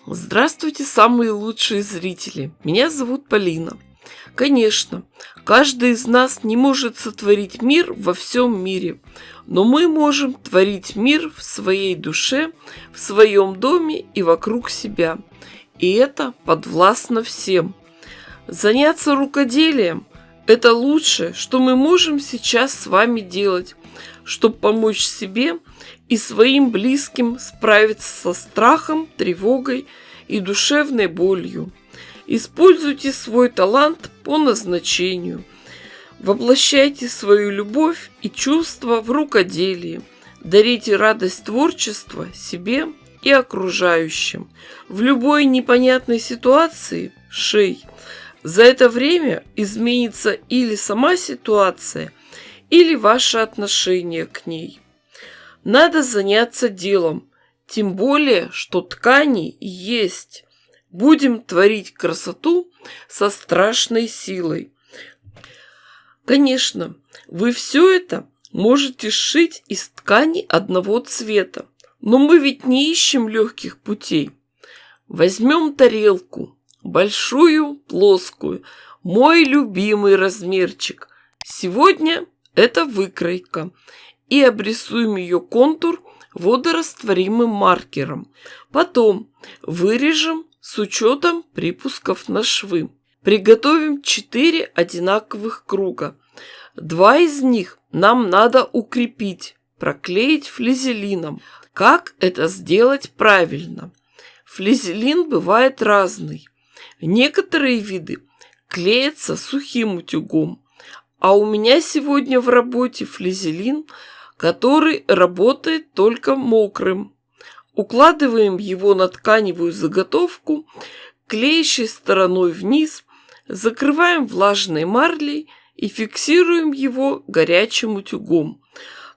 Здравствуйте, самые лучшие зрители! Меня зовут Полина. Конечно, каждый из нас не может сотворить мир во всем мире, но мы можем творить мир в своей душе, в своем доме и вокруг себя. И это подвластно всем. Заняться рукоделием– это лучшее, что мы можем сейчас с вами делать, чтобы помочь себе и своим близким справиться со страхом, тревогой и душевной болью. Используйте свой талант по назначению. Воплощайте свою любовь и чувства в рукоделии. Дарите радость творчества себе и окружающим. В любой непонятной ситуации шей. За это время изменится или сама ситуация, или ваше отношение к ней. Надо заняться делом, тем более, что ткани есть. Будем творить красоту со страшной силой. Конечно, вы все это можете сшить из ткани одного цвета, но мы ведь не ищем легких путей. Возьмем тарелку, большую, плоскую, мой любимый размерчик. Сегодня это выкройка. И обрисуем ее контур водорастворимым маркером. Потом вырежем с учетом припусков на швы. Приготовим 4 одинаковых круга. 2 из них нам надо укрепить, проклеить флизелином. Как это сделать правильно? Флизелин бывает разный. Некоторые виды клеятся сухим утюгом, а у меня сегодня в работе флизелин, который работает только мокрым. Укладываем его на тканевую заготовку, клеящей стороной вниз, закрываем влажной марлей и фиксируем его горячим утюгом.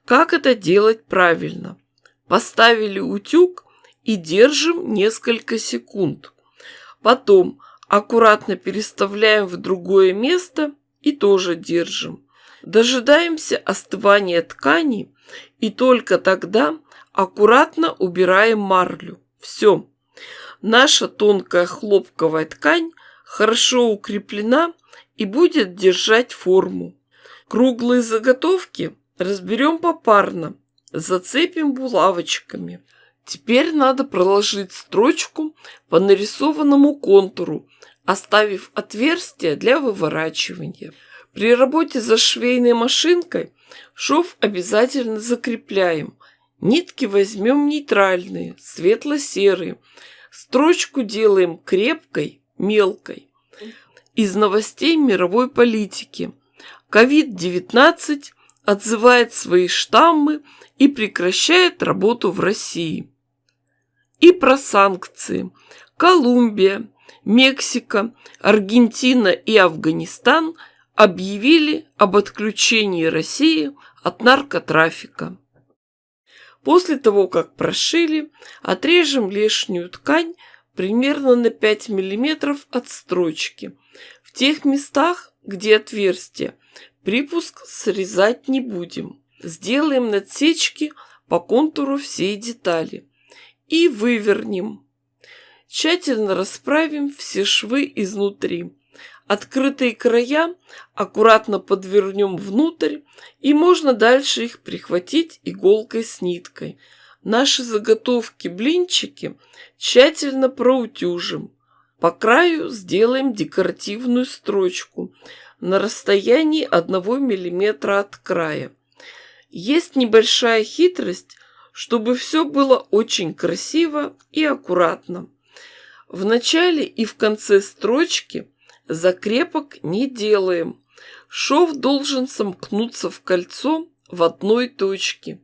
Как это делать правильно? Поставили утюг и держим несколько секунд. Потом аккуратно переставляем в другое место и тоже держим. Дожидаемся остывания ткани и только тогда аккуратно убираем марлю. Все. Наша тонкая хлопковая ткань хорошо укреплена и будет держать форму. Круглые заготовки разберем попарно, зацепим булавочками. Теперь надо проложить строчку по нарисованному контуру, оставив отверстие для выворачивания. При работе за швейной машинкой шов обязательно закрепляем. Нитки возьмем нейтральные, светло-серые. Строчку делаем крепкой, мелкой. Из новостей мировой политики. COVID-19 отзывает свои штаммы и прекращает работу в России. И про санкции. Колумбия, Мексика, Аргентина и Афганистан объявили об отключении России от наркотрафика. После того, как прошили, отрежем лишнюю ткань примерно на 5 мм от строчки. В тех местах, где отверстие, припуск срезать не будем. Сделаем надсечки по контуру всей детали и вывернем. Тщательно расправим все швы изнутри. Открытые края аккуратно подвернем внутрь, и можно дальше их прихватить иголкой с ниткой. Наши заготовки-блинчики тщательно проутюжим. По краю сделаем декоративную строчку на расстоянии 1 мм от края. Есть небольшая хитрость, чтобы все было очень красиво и аккуратно. В начале и в конце строчки закрепок не делаем. Шов должен сомкнуться в кольцо в одной точке.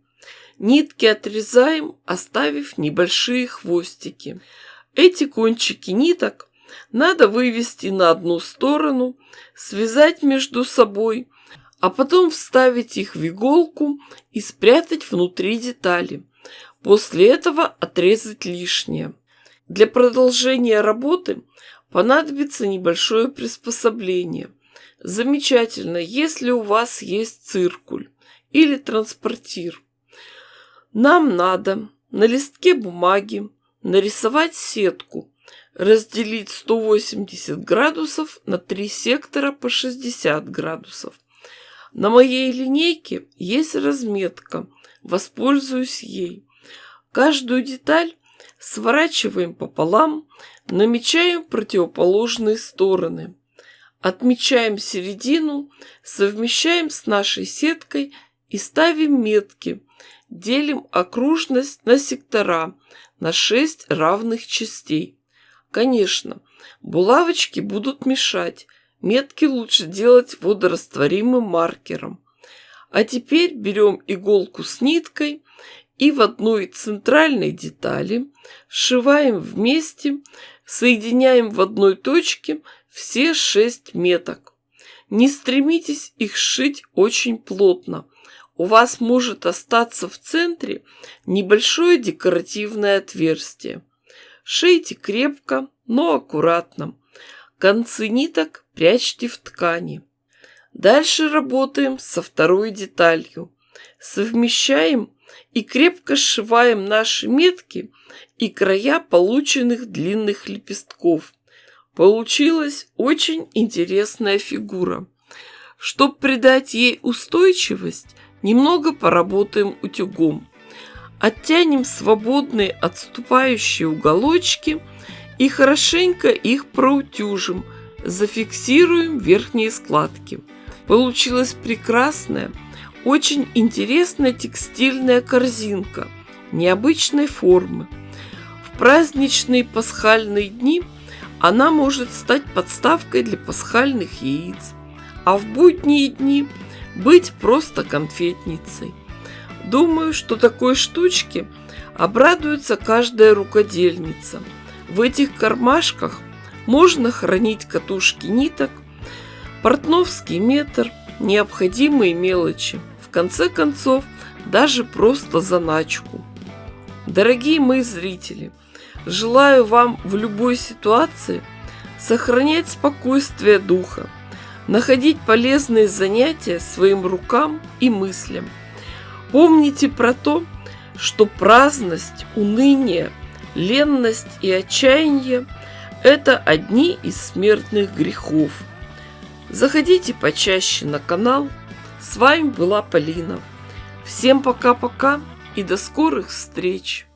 Нитки отрезаем, оставив небольшие хвостики. Эти кончики ниток надо вывести на одну сторону, связать между собой, а потом вставить их в иголку и спрятать внутри детали. После этого отрезать лишнее. Для продолжения работы понадобится небольшое приспособление. Замечательно, если у вас есть циркуль или транспортир. Нам надо на листке бумаги нарисовать сетку разделить 180 градусов на 3 сектора по 60 градусов. На моей линейке есть разметка, воспользуюсь ей. Каждую деталь сворачиваем пополам, намечаем противоположные стороны. Отмечаем середину, совмещаем с нашей сеткой и ставим метки. Делим окружность на сектора, на 6 равных частей. Конечно, булавочки будут мешать. Метки лучше делать водорастворимым маркером. А теперь берем иголку с ниткой и в одной центральной детали сшиваем вместе, соединяем в одной точке все 6 меток. Не стремитесь их сшить очень плотно. У вас может остаться в центре небольшое декоративное отверстие. Шейте крепко, но аккуратно. Концы ниток прячьте в ткани. Дальше работаем со второй деталью. Совмещаем и крепко сшиваем наши метки и края полученных длинных лепестков. Получилась очень интересная фигура. Чтобы придать ей устойчивость, немного поработаем утюгом. Оттянем свободные отступающие уголочки и хорошенько их проутюжим, зафиксируем верхние складки. Получилась прекрасная, очень интересная текстильная корзинка необычной формы. В праздничные пасхальные дни она может стать подставкой для пасхальных яиц, а в будние дни быть просто конфетницей. Думаю, что такой штучке обрадуется каждая рукодельница. В этих кармашках можно хранить катушки ниток, портновский метр, необходимые мелочи, в конце концов, даже просто заначку. Дорогие мои зрители, желаю вам в любой ситуации сохранять спокойствие духа, находить полезные занятия своим рукам и мыслям. Помните про то, что праздность, уныние, ленность и отчаяние – это одни из смертных грехов. Заходите почаще на канал. С вами была Полина. Всем пока-пока и до скорых встреч!